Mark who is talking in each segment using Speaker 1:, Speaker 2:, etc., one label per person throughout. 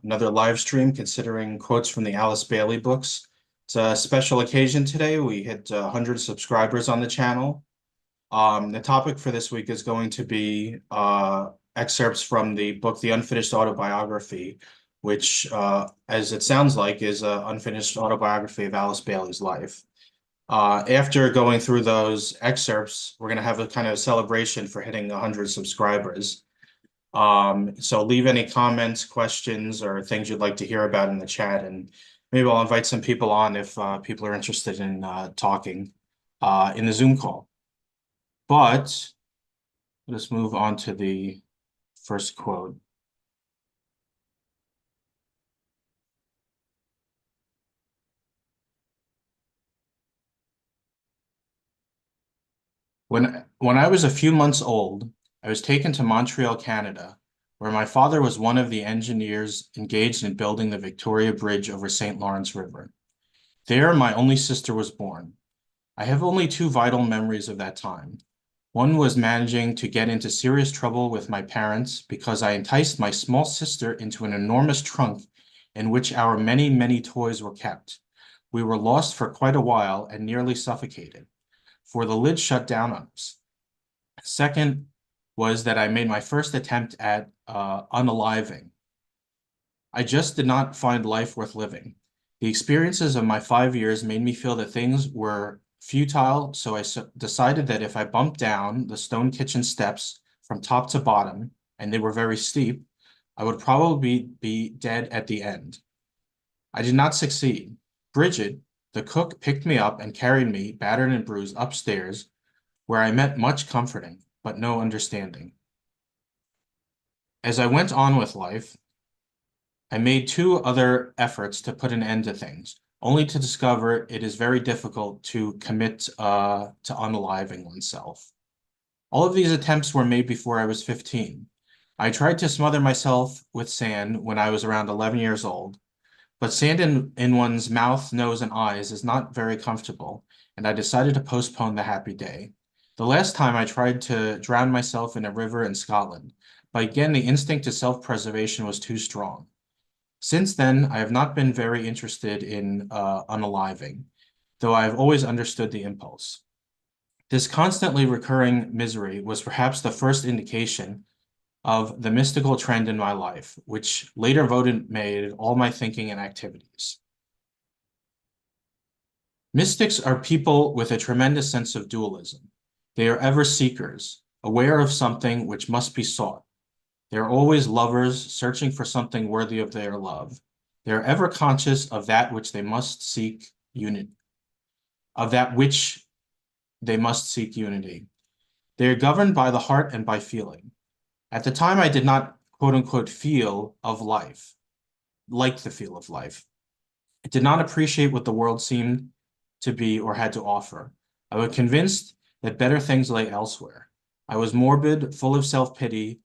Speaker 1: another live stream considering quotes from the Alice Bailey books. It's a special occasion today. We hit 100 subscribers on the channel. The topic for this week is going to be excerpts from the book, The Unfinished Autobiography, which, as it sounds like, is an unfinished autobiography of Alice Bailey's life. After going through those excerpts, we're going to have a kind of celebration for hitting 100 subscribers. So leave any comments, questions, or things you'd like to hear about in the chat, and maybe I'll invite some people on if people are interested in talking in the Zoom call. But let's move on to the first quote. When I was a few months old, I was taken to Montreal, Canada, where my father was one of the engineers engaged in building the Victoria Bridge over St. Lawrence River. There, my only sister was born. I have only two vital memories of that time. One was managing to get into serious trouble with my parents because I enticed my small sister into an enormous trunk in which our many, many toys were kept. We were lost for quite a while and nearly suffocated, for the lid shut down on us. Second was that I made my first attempt at unaliving. I just did not find life worth living. The experiences of my 5 years made me feel that things were futile, so I decided that if I bumped down the stone kitchen steps from top to bottom, and they were very steep, I would probably be dead at the end. I did not succeed. Bridget, the cook, picked me up and carried me, battered and bruised, upstairs, where I met much comforting, but no understanding. As I went on with life, I made two other efforts to put an end to things, only to discover it is very difficult to commit to unaliving oneself. All of these attempts were made before I was 15. I tried to smother myself with sand when I was around 11 years old, but sand in one's mouth, nose, and eyes is not very comfortable, and I decided to postpone the happy day. The last time I tried to drown myself in a river in Scotland, but again the instinct to self-preservation was too strong. Since then, I have not been very interested in unaliving, though I have always understood the impulse. This constantly recurring misery was perhaps the first indication of the mystical trend in my life, which later made all my thinking and activities. Mystics are people with a tremendous sense of dualism. They are ever seekers, aware of something which must be sought. They are always lovers, searching for something worthy of their love. They are ever conscious of that which they must seek unity. They are governed by the heart and by feeling. At the time, I did not, quote unquote, feel of life, like the feel of life. I did not appreciate what the world seemed to be or had to offer. I was convinced that better things lay elsewhere. I was morbid, full of self-pity,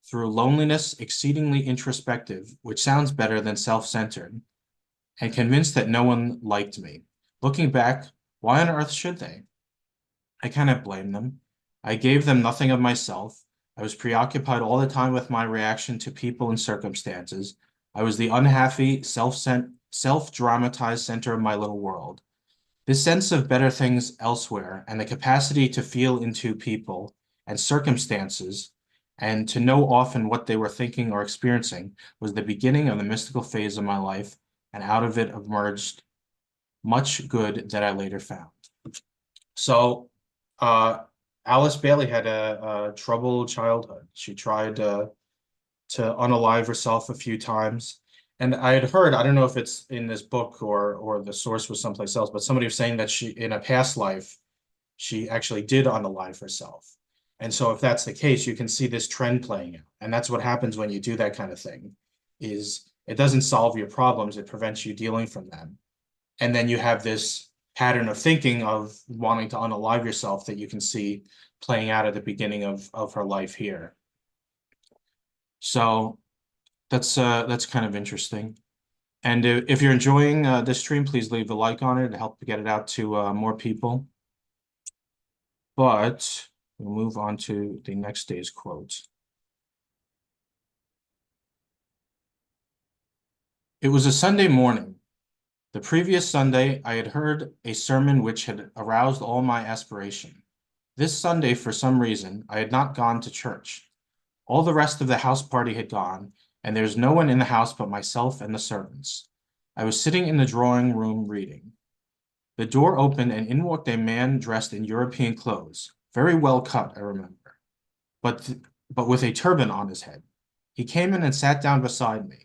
Speaker 1: through loneliness, exceedingly introspective, which sounds better than self-centered, and convinced that no one liked me. Looking back, why on earth should they? I cannot blame them. I gave them nothing of myself. I was preoccupied all the time with my reaction to people and circumstances. I was the unhappy, self-dramatized center of my little world. This sense of better things elsewhere and the capacity to feel into people and circumstances and to know often what they were thinking or experiencing was the beginning of the mystical phase of my life, and out of it emerged much good that I later found. So Alice Bailey had a troubled childhood. She tried to unalive herself a few times. And I had heard, I don't know if it's in this book or the source was someplace else, but somebody was saying that she, in a past life, she actually did unalive herself. And so if that's the case, you can see this trend playing out. And that's what happens when you do that kind of thing, is it doesn't solve your problems, it prevents you dealing from them. And then you have this pattern of thinking of wanting to unalive yourself that you can see playing out at the beginning of her life here. So that's kind of interesting. And if you're enjoying this stream, please leave a like on it to help get it out to more people. But we'll move on to the next day's quote. It was a Sunday morning. The previous Sunday, I had heard a sermon which had aroused all my aspiration. This Sunday, for some reason, I had not gone to church. All the rest of the house party had gone, and there was no one in the house but myself and the servants. I was sitting in the drawing room reading. The door opened, and in walked a man dressed in European clothes, very well cut, I remember, but but with a turban on his head. He came in and sat down beside me.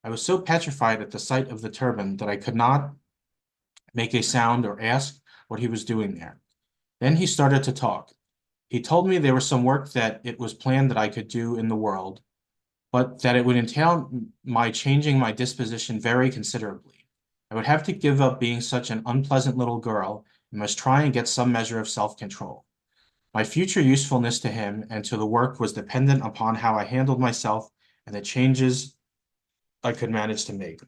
Speaker 1: I was so petrified at the sight of the turban that I could not make a sound or ask what he was doing there. Then he started to talk. He told me there was some work that it was planned that I could do in the world, but that it would entail my changing my disposition very considerably. I would have to give up being such an unpleasant little girl and must try and get some measure of self-control. My future usefulness to him and to the work was dependent upon how I handled myself and the changes I could manage to make.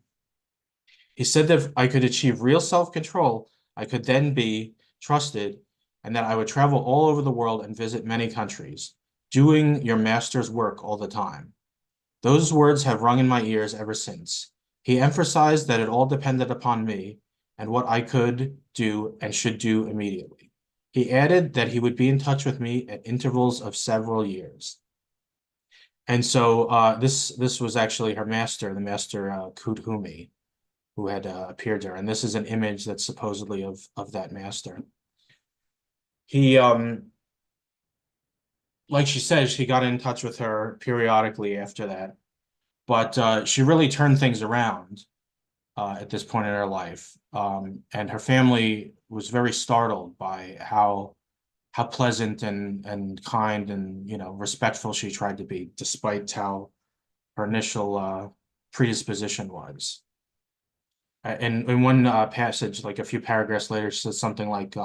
Speaker 1: He said that if I could achieve real self-control, I could then be trusted and that I would travel all over the world and visit many countries, doing your master's work all the time. Those words have rung in my ears ever since. He emphasized that it all depended upon me and what I could do and should do immediately. He added that he would be in touch with me at intervals of several years. And so this was actually her master, the master Kudhumi, who had appeared there. And this is an image that's supposedly of that master. He like she says, he got in touch with her periodically after that, but she really turned things around at this point in her life. And her family was very startled by how pleasant and kind and respectful she tried to be, despite how her initial predisposition was. In one passage, like a few paragraphs later, she says something like,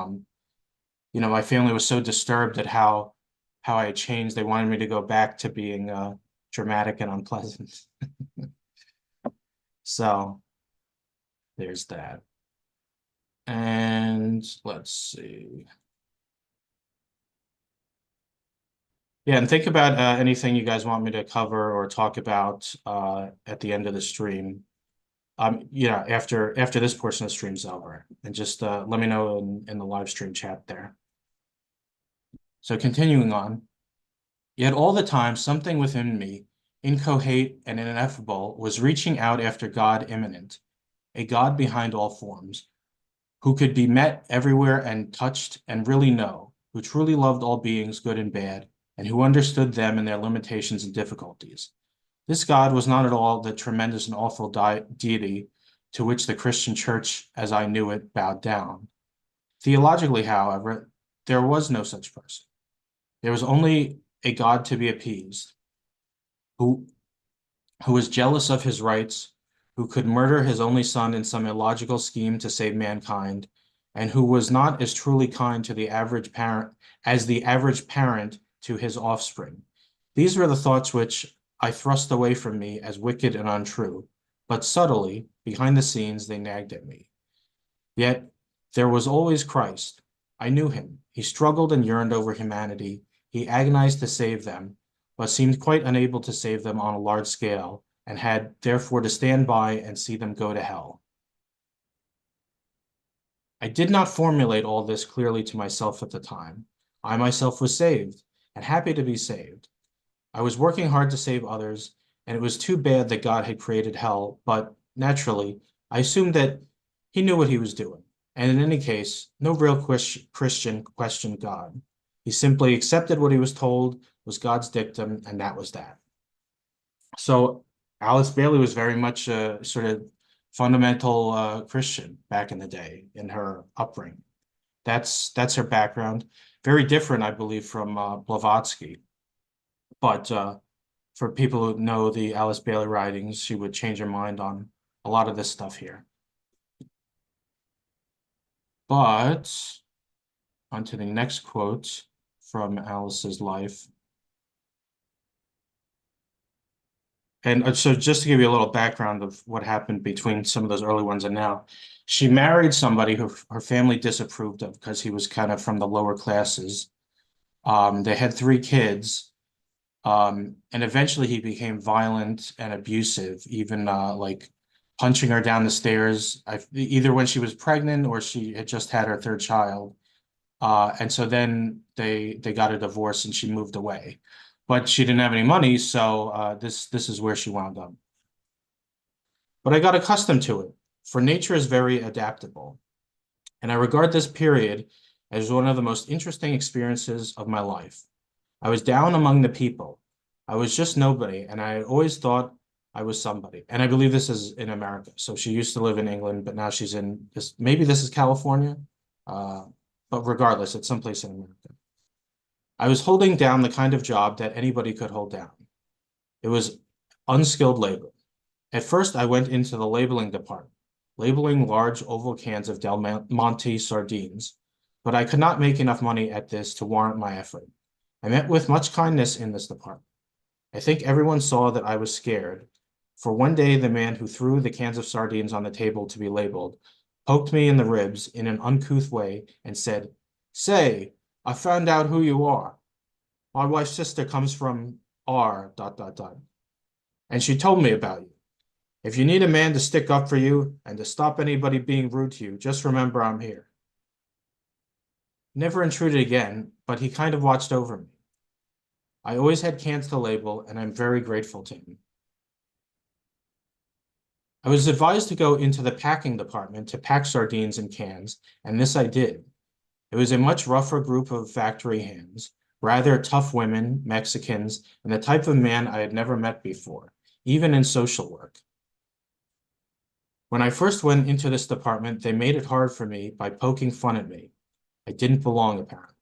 Speaker 1: my family was so disturbed at how I had changed. They wanted me to go back to being dramatic and unpleasant. So there's that. And let's see. Yeah, and think about anything you guys want me to cover or talk about at the end of the stream. After this portion of the stream's over, and just let me know in the live stream chat there. So continuing on, yet all the time something within me, inchoate and ineffable, was reaching out after God immanent, a God behind all forms, who could be met everywhere and touched and really know, who truly loved all beings, good and bad, and who understood them and their limitations and difficulties. This God was not at all the tremendous and awful deity to which the Christian church, as I knew it, bowed down. Theologically, however, there was no such person. There was only a God to be appeased, who was jealous of his rights, who could murder his only son in some illogical scheme to save mankind, and who was not as truly kind to the average parent as the average parent to his offspring. These were the thoughts which I thrust away from me as wicked and untrue, but subtly, behind the scenes, they nagged at me. Yet there was always Christ. I knew him. He struggled and yearned over humanity. He agonized to save them, but seemed quite unable to save them on a large scale, and had therefore to stand by and see them go to hell. I did not formulate all this clearly to myself at the time. I myself was saved, and happy to be saved. I was working hard to save others, and it was too bad that God had created hell, but naturally, I assumed that he knew what he was doing. And in any case, no real Christian questioned God. He simply accepted what he was told was God's dictum, and that was that. So Alice Bailey was very much a sort of fundamental Christian back in the day in her upbringing. That's her background. Very different, I believe, from Blavatsky. But for people who know the Alice Bailey writings, she would change her mind on a lot of this stuff here. But on to the next quote from Alice's life. And so just to give you a little background of what happened between some of those early ones and now, she married somebody who her family disapproved of because he was kind of from the lower classes. They had three kids, and eventually he became violent and abusive, even like punching her down the stairs, either when she was pregnant or she had just had her third child. And so then they got a divorce and she moved away. But she didn't have any money, so this is where she wound up. But I got accustomed to it, for nature is very adaptable. And I regard this period as one of the most interesting experiences of my life. I was down among the people. I was just nobody, and I always thought I was somebody. And I believe this is in America. So she used to live in England, but now she's in this, maybe this is California. Uh, but regardless, it's someplace in America. I was holding down the kind of job that anybody could hold down. It was unskilled labor. At first, I went into the labeling department, labeling large oval cans of Del Monte sardines, but I could not make enough money at this to warrant my effort. I met with much kindness in this department. I think everyone saw that I was scared, for one day the man who threw the cans of sardines on the table to be labeled poked me in the ribs in an uncouth way and said, "Say, I found out who you are. My wife's sister comes from R dot dot dot, and she told me about you. If you need a man to stick up for you and to stop anybody being rude to you, just remember I'm here." Never intruded again, but he kind of watched over me. I always had cans to label, and I'm very grateful to him. I was advised to go into the packing department to pack sardines in cans, and this I did. It was a much rougher group of factory hands, rather tough women, Mexicans, and the type of man I had never met before, even in social work. When I first went into this department, they made it hard for me by poking fun at me. I didn't belong, apparently.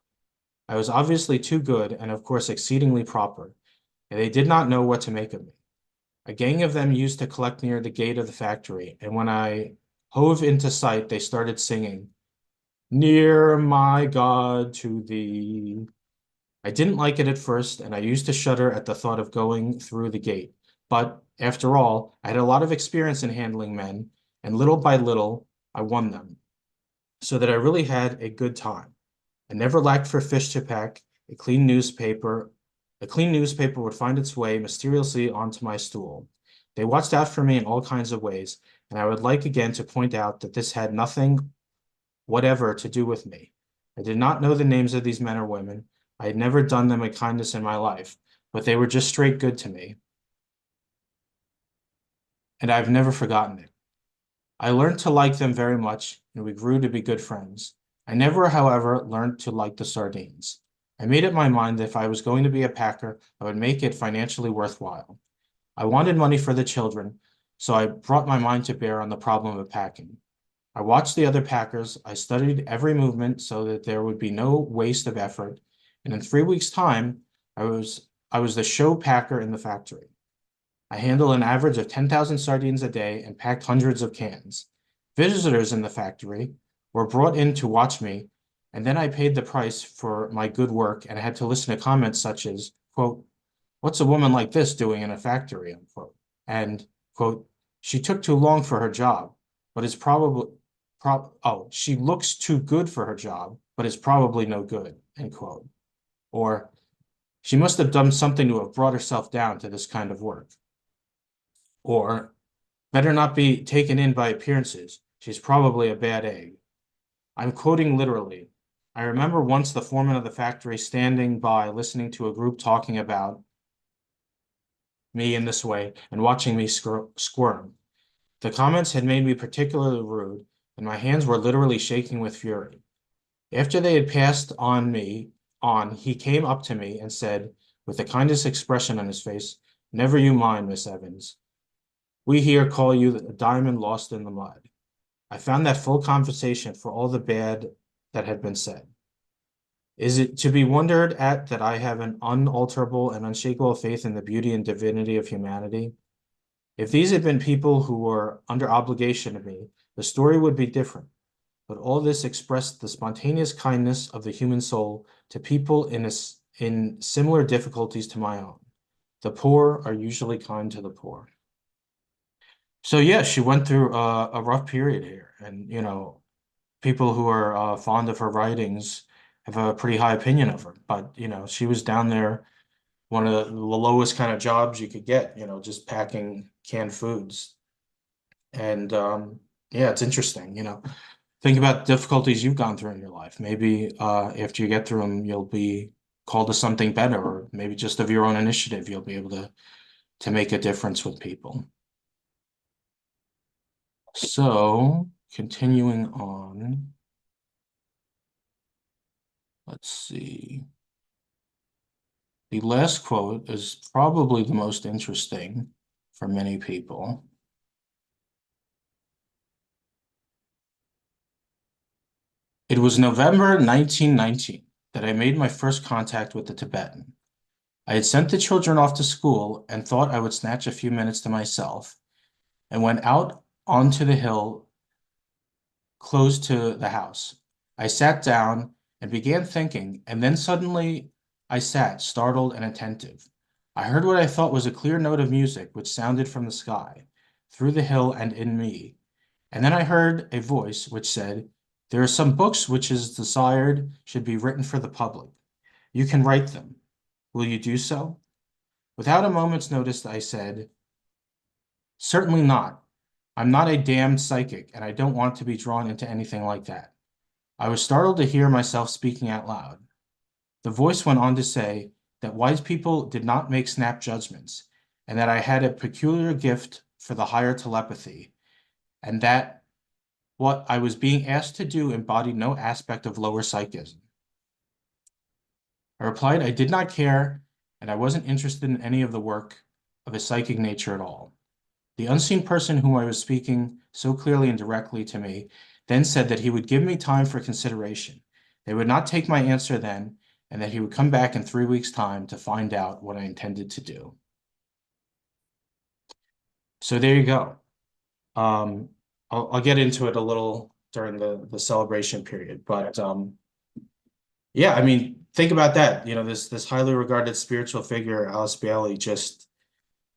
Speaker 1: I was obviously too good and, of course, exceedingly proper, and they did not know what to make of me. A gang of them used to collect near the gate of the factory, and when I hove into sight, they started singing, "Near my God to thee." I didn't like it at first, and I used to shudder at the thought of going through the gate. But after all, I had a lot of experience in handling men, and little by little, I won them, so that I really had a good time. I never lacked for fish to pack, a clean newspaper. A clean newspaper would find its way mysteriously onto my stool. They watched out for me in all kinds of ways, and I would like again to point out that this had nothing whatever to do with me. I did not know the names of these men or women. I had never done them a kindness in my life, but they were just straight good to me, and I've never forgotten it. I learned to like them very much, and we grew to be good friends. I never, however, learned to like the sardines. I made up my mind that if I was going to be a packer, I would make it financially worthwhile. I wanted money for the children, so I brought my mind to bear on the problem of packing. I watched the other packers. I studied every movement so that there would be no waste of effort. And in 3 weeks' time, I was the show packer in the factory. I handled an average of 10,000 sardines a day and packed hundreds of cans. Visitors in the factory were brought in to watch me, and then I paid the price for my good work, and I had to listen to comments such as, quote, "What's a woman like this doing in a factory?" unquote, and, quote, "She took too long for her job, but is probably, she looks too good for her job, but is probably no good," end quote. Or, "She must have done something to have brought herself down to this kind of work." Or, "Better not be taken in by appearances. She's probably a bad egg." I'm quoting literally. I remember once the foreman of the factory standing by listening to a group talking about me in this way and watching me squirm. The comments had made me particularly rude, and my hands were literally shaking with fury. After they had passed on, he came up to me and said, with the kindest expression on his face, "Never you mind, Miss Evans. We here call you a diamond lost in the mud." I found that full conversation for all the bad that had been said. Is it to be wondered at that I have an unalterable and unshakable faith in the beauty and divinity of humanity? If these had been people who were under obligation to me, the story would be different. But all this expressed the spontaneous kindness of the human soul to people in similar difficulties to my own. The poor are usually kind to the poor. So yeah, she went through a rough period here, and people who are fond of her writings have a pretty high opinion of her. But she was down there, one of the lowest kind of jobs you could get, just packing canned foods. And yeah, it's interesting, Think about difficulties you've gone through in your life. Maybe after you get through them, you'll be called to something better, or maybe just of your own initiative, you'll be able to make a difference with people. So, continuing on, let's see. The last quote is probably the most interesting for many people. It was November 1919 that I made my first contact with the Tibetan. I had sent the children off to school and thought I would snatch a few minutes to myself and went out onto the hill close to the house. I sat down and began thinking, and then suddenly I sat, startled and attentive. I heard what I thought was a clear note of music which sounded from the sky, through the hill and in me. And then I heard a voice which said, "There are some books which is desired should be written for the public. You can write them. Will you do so?" Without a moment's notice, I said, "Certainly not. I'm not a damned psychic, and I don't want to be drawn into anything like that." I was startled to hear myself speaking out loud. The voice went on to say that wise people did not make snap judgments, and that I had a peculiar gift for the higher telepathy, and that what I was being asked to do embodied no aspect of lower psychism. I replied I did not care, and I wasn't interested in any of the work of a psychic nature at all. The unseen person whom I was speaking so clearly and directly to me then said that he would give me time for consideration. They would not take my answer then, and that he would come back in 3 weeks' time to find out what I intended to do. So there you go. Um, I'll get into it a little during the celebration period, but yeah, I mean, think about that. This highly regarded spiritual figure, Alice Bailey, just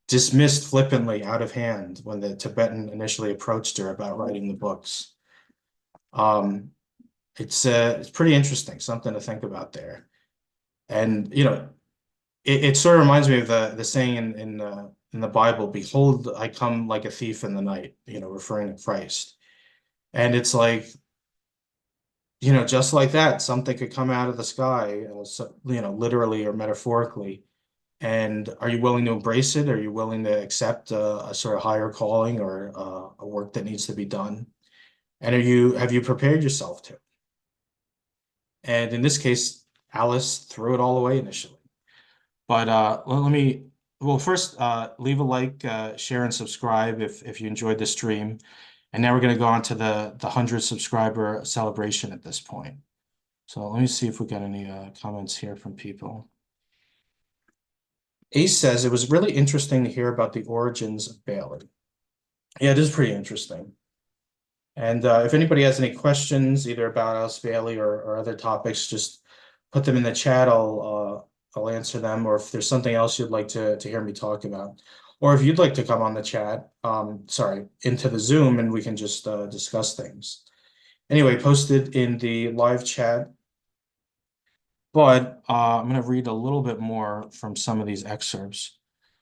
Speaker 1: dismissed flippantly out of hand when the Tibetan initially approached her about writing the books. Um, it's pretty interesting, something to think about there. And it sort of reminds me of the saying in the Bible, "Behold, I come like a thief in the night," referring to Christ. And it's like, just like that, something could come out of the sky, so, literally or metaphorically. And are you willing to embrace it? Are you willing to accept a sort of higher calling or a work that needs to be done? And have you prepared yourself to? And in this case, Alice threw it all away initially. But well, first, leave a like, share, and subscribe if you enjoyed the stream. And now we're going to go on to the 100 subscriber celebration at this point. So let me see if we got any comments here from people. Ace says it was really interesting to hear about the origins of Bailey. Yeah, it is pretty interesting. And if anybody has any questions, either about Alice Bailey or other topics, just put them in the chat. I'll answer them. Or if there's something else you'd like to hear me talk about, or if you'd like to come on the chat, sorry, into the Zoom, and we can just discuss things. Anyway, posted in the live chat. But I'm going to read a little bit more from some of these excerpts.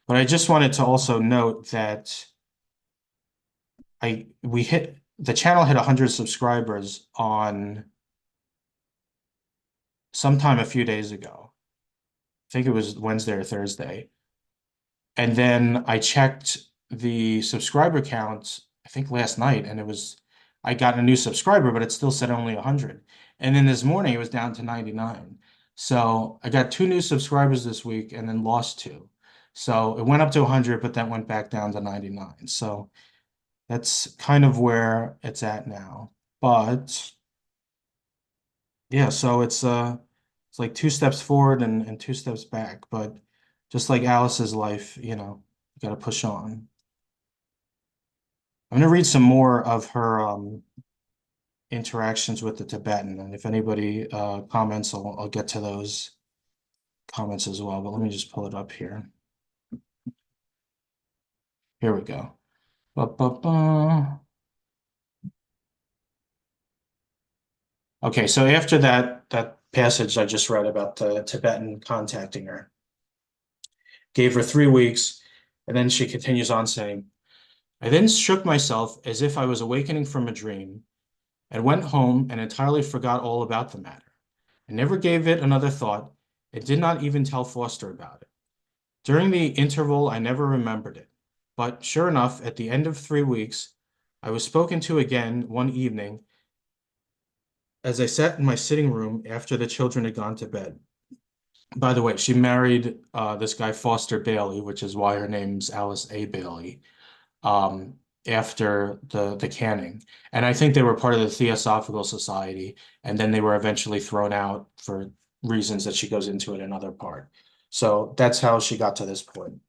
Speaker 1: But I just wanted to also note that the channel hit 100 subscribers on sometime a few days ago. I think it was Wednesday or Thursday. And then I checked the subscriber count, I think last night, and I got a new subscriber, but it still said only 100. And then this morning it was down to 99. So I got 2 new subscribers this week and then lost 2. So it went up to 100, but then went back down to 99. So that's kind of where it's at now. But yeah, so it's like 2 steps forward and 2 steps back. But just like Alice's life, you got to push on. I'm going to read some more of her interactions with the Tibetan, and if anybody comments, I'll get to those comments as well. But let me just pull it up here. Here we go. Ba, ba, ba. Okay, so after that passage I just read about the Tibetan contacting her, gave her 3 weeks, and then she continues on saying, I then shook myself as if I was awakening from a dream and went home and entirely forgot all about the matter. I never gave it another thought and did not even tell Foster about it. During the interval, I never remembered it. But sure enough, at the end of 3 weeks, I was spoken to again one evening as I sat in my sitting room after the children had gone to bed. By the way, she married this guy Foster Bailey, which is why her name's Alice A. Bailey, um, after the canning. And I think they were part of the Theosophical Society, and then they were eventually thrown out for reasons that she goes into in another part. So that's how she got to this point.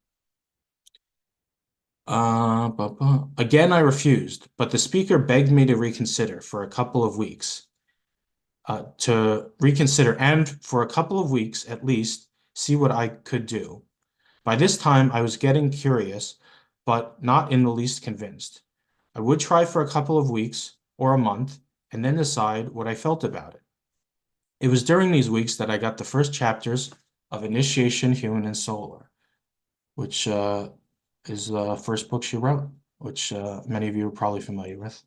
Speaker 1: Again, I refused, but the speaker begged me to reconsider for a couple of weeks. To reconsider and for a couple of weeks at least see what I could do. By this time, I was getting curious, but not in the least convinced. I would try for a couple of weeks or a month and then decide what I felt about it. It was during these weeks that I got the first chapters of Initiation Human and Solar, which is the first book she wrote, which many of you are probably familiar with.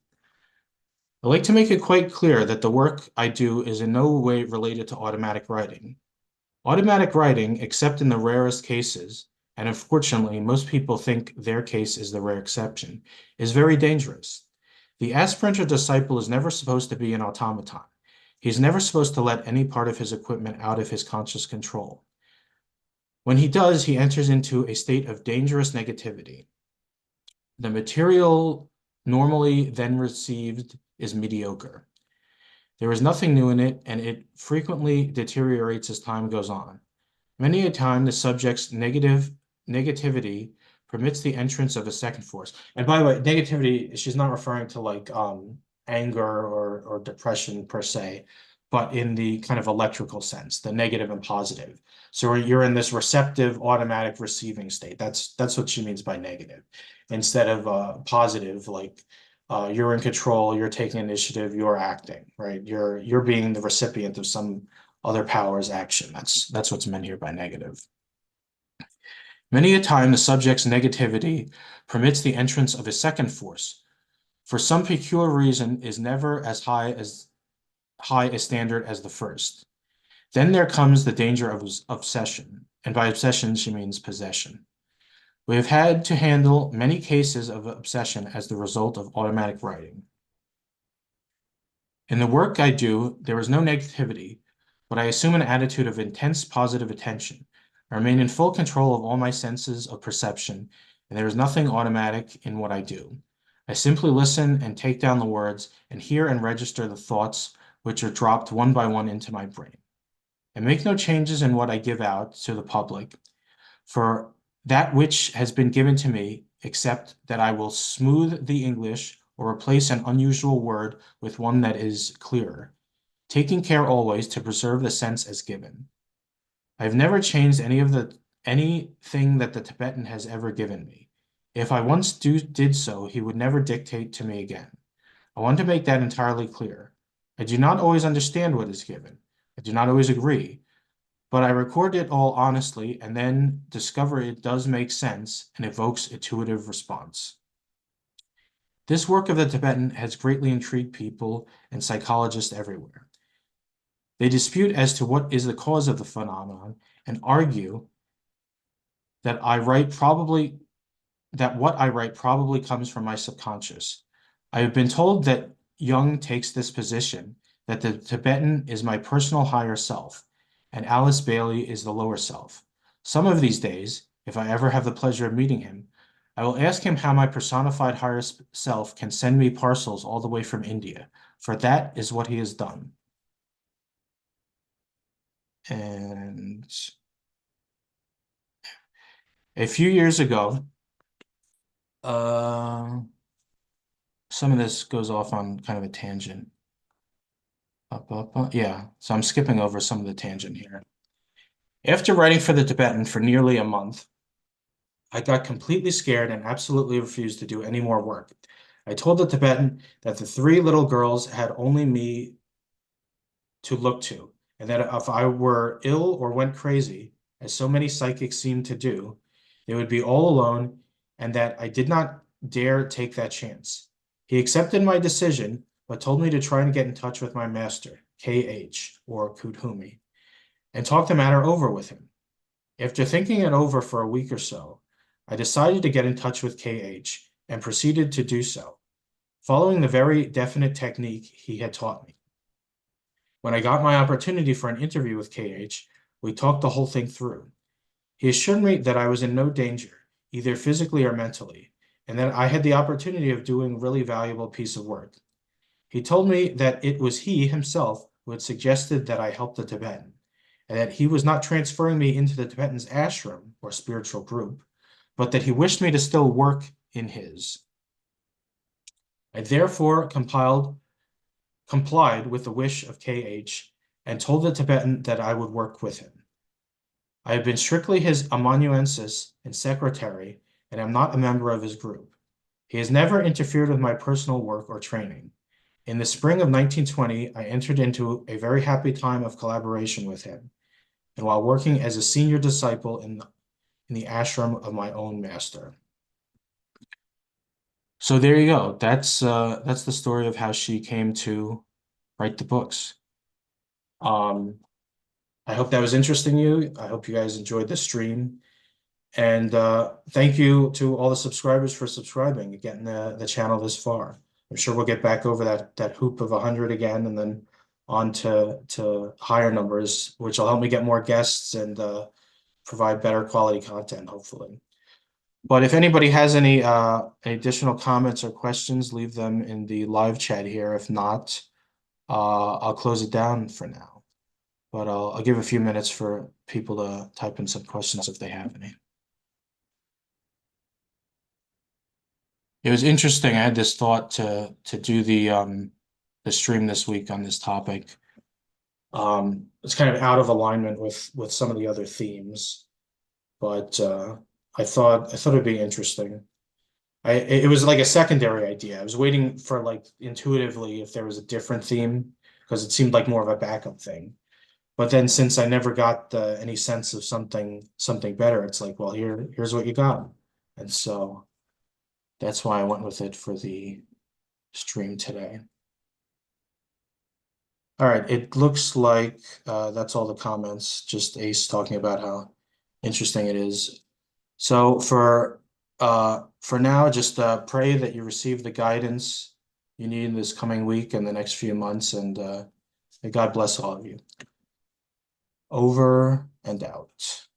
Speaker 1: I like to make it quite clear that the work I do is in no way related to automatic writing. Automatic writing, except in the rarest cases, and unfortunately, most people think their case is the rare exception, is very dangerous. The aspirant or disciple is never supposed to be an automaton. He's never supposed to let any part of his equipment out of his conscious control. When he does, he enters into a state of dangerous negativity. The material normally then received is mediocre. There is nothing new in it, and it frequently deteriorates as time goes on. Many a time, the subject's negativity permits the entrance of a second force. And by the way, negativity, she's not referring to like anger or depression per se, but in the kind of electrical sense, the negative and positive. So you're in this receptive, automatic receiving state. That's what she means by negative, instead of positive, like you're in control, you're taking initiative, you're acting, right? You're being the recipient of some other power's action. That's what's meant here by negative. Many a time, the subject's negativity permits the entrance of a second force. For some peculiar reason, is never as high a standard as the first. Then there comes the danger of obsession, and by obsession she means possession. We have had to handle many cases of obsession as the result of automatic writing. In the work I do, there is no negativity, but I assume an attitude of intense positive attention. I remain in full control of all my senses of perception, and there is nothing automatic in what I do. I simply listen and take down the words and hear and register the thoughts which are dropped one by one into my brain. I make no changes in what I give out to the public for that which has been given to me, except that I will smooth the English or replace an unusual word with one that is clearer, taking care always to preserve the sense as given. I have never changed anything that the Tibetan has ever given me. If I once did so, he would never dictate to me again. I want to make that entirely clear. I do not always understand what is given. I do not always agree, but I record it all honestly and then discover it does make sense and evokes intuitive response. This work of the Tibetan has greatly intrigued people and psychologists everywhere. They dispute as to what is the cause of the phenomenon and argue that what I write probably comes from my subconscious. I have been told that Jung takes this position, that the Tibetan is my personal higher self, and Alice Bailey is the lower self. Some of these days, if I ever have the pleasure of meeting him, I will ask him how my personified higher self can send me parcels all the way from India, for that is what he has done. And a few years ago, uh, some of this goes off on kind of a tangent. Yeah, so I'm skipping over some of the tangent here. After writing for the Tibetan for nearly a month, I got completely scared and absolutely refused to do any more work. I told the Tibetan that the three little girls had only me to look to, and that if I were ill or went crazy, as so many psychics seem to do, they would be all alone, and that I did not dare take that chance. He accepted my decision, but told me to try and get in touch with my master, K.H., or Kuthumi, and talk the matter over with him. After thinking it over for a week or so, I decided to get in touch with K.H. and proceeded to do so, following the very definite technique he had taught me. When I got my opportunity for an interview with K.H., we talked the whole thing through. He assured me that I was in no danger, either physically or mentally, and that I had the opportunity of doing a really valuable piece of work. He told me that it was he himself who had suggested that I help the Tibetan, and that he was not transferring me into the Tibetan's ashram or spiritual group, but that he wished me to still work in his. I therefore complied with the wish of K.H. and told the Tibetan that I would work with him. I have been strictly his amanuensis and secretary, and am not a member of his group. He has never interfered with my personal work or training. In the spring of 1920, I entered into a very happy time of collaboration with him, and while working as a senior disciple in the ashram of my own master. So there you go. That's the story of how she came to write the books. I hope that was interesting to you. I hope you guys enjoyed the stream. And thank you to all the subscribers for subscribing and getting the channel this far. I'm sure we'll get back over that hoop of 100 again, and then on to higher numbers, which will help me get more guests and provide better quality content, hopefully. But if anybody has any additional comments or questions, leave them in the live chat here. If not, I'll close it down for now. But I'll give a few minutes for people to type in some questions if they have any. It was interesting. I had this thought to do the stream this week on this topic. It's kind of out of alignment with some of the other themes, but I thought it'd be interesting. It was like a secondary idea. I was waiting for like intuitively if there was a different theme because it seemed like more of a backup thing. But then since I never got any sense of something better, it's like, well, here's what you got. And so that's why I went with it for the stream today. All right, it looks like that's all the comments, just Ace talking about how interesting it is. So for now, just pray that you receive the guidance you need this coming week and the next few months, and may God bless all of you. Over and out.